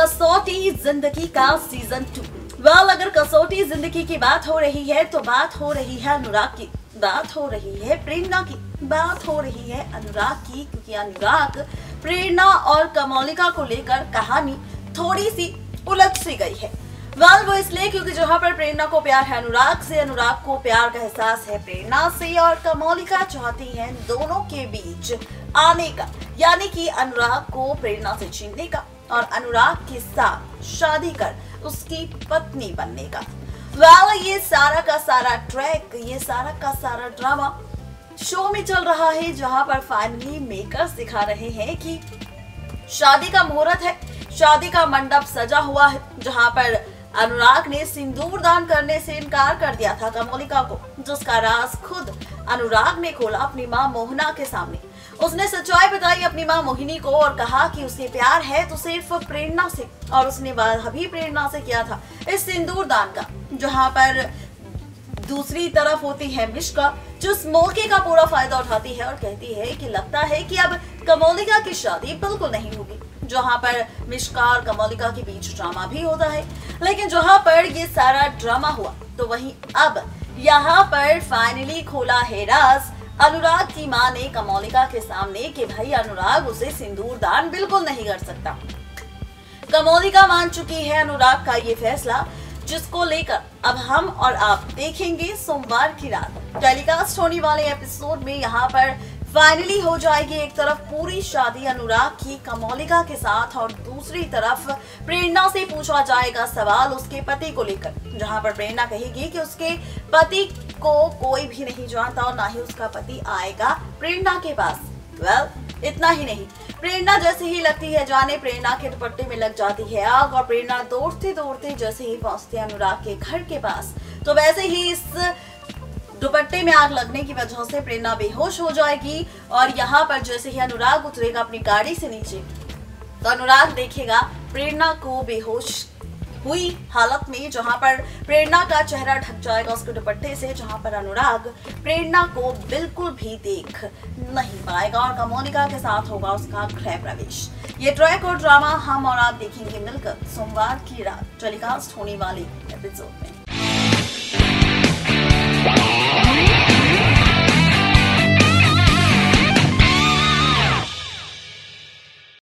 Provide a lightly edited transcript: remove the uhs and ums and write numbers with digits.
कसौटी जिंदगी का सीजन 2। अगर कसौटी जिंदगी की बात हो रही है तो बात हो रही है अनुराग की, बात हो रही है प्रेरणा की, बात हो रही है अनुराग की, क्योंकि अनुराग, प्रेरणा और कमोलिका को लेकर कहानी थोड़ी सी उलझ सी गई है। वो इसलिए क्योंकि जहां पर प्रेरणा को प्यार है अनुराग से, अनुराग को प्यार का एहसास है प्रेरणा से, और कमोलिका चाहती है दोनों के बीच आने का, यानी कि अनुराग को प्रेरणा से छीनने का और अनुराग के साथ शादी कर उसकी पत्नी बनने का। ये सारा का सारा ट्रैक, ये सारा का सारा ड्रामा शो में चल रहा है, जहां पर फाइनली मेकर्स दिखा रहे हैं कि शादी का मुहूर्त है, शादी का मंडप सजा हुआ है, जहां पर अनुराग ने सिंदूर दान करने से इनकार कर दिया था कमोलिका को, जिसका राज खुद अनुराग ने खोला अपनी मां मोहना के सामने। उसने सच्चाई बताई अपनी मां मोहिनी को और कहा कि उसे प्यार है तो सिर्फ प्रेरणा से, और उसने भी प्रेरणा से किया था इस सिंदूर दान का। जहां पर दूसरी तरफ होती है मिश्का, जो इस मौके का पूरा फायदा उठाती है और कहती है कि लगता है कि अब कमोलिका की शादी बिल्कुल नहीं होगी। जहां पर मिश्का और कमोलिका के बीच ड्रामा भी होता है, लेकिन जहां पर ये सारा ड्रामा हुआ तो वहीं अब यहाँ पर फाइनली खोला है राज अनुराग की मां ने कमोलिका के सामने कि भाई अनुराग उसे सिंदूर दान बिल्कुल नहीं कर सकता। कमोलिका मान चुकी है अनुराग का ये फैसला, जिसको लेकर अब हम और आप देखेंगे सोमवार की रात टेलीकास्ट होने वाले एपिसोड में। यहाँ पर फाइनली हो जाएगी एक तरफ पूरी शादी अनुराग की कमोलिका के साथ, और दूसरी तरफ प्रेरणा से पूछा जाएगा सवाल उसके पति को लेकर, जहां पर प्रेरणा कहेगी कि उसके पति को कोई भी नहीं जानता और ना ही उसका पति आएगा प्रेरणा के पास। इतना ही नहीं, प्रेरणा जैसे ही लगती है जाने, प्रेरणा के दुपट्टे में लग जाती है आग, और प्रेरणा दौड़ते दौड़ते जैसे ही पहुंचती है अनुराग के घर के पास, तो वैसे ही इस दुपट्टे में आग लगने की वजह से प्रेरणा बेहोश हो जाएगी। और यहाँ पर जैसे ही अनुराग उतरेगा अपनी गाड़ी से नीचे, तो अनुराग देखेगा प्रेरणा को बेहोश हुई हालत में, जहां पर प्रेरणा का चेहरा ढक जाएगा उसके दुपट्टे से, जहां पर अनुराग प्रेरणा को बिल्कुल भी देख नहीं पाएगा और कमोलिका के साथ होगा उसका गृह प्रवेश। ये ट्रैक और ड्रामा हम और आप देखेंगे मिलकर सोमवार की रात टेलीकास्ट होने वाली एपिसोड में।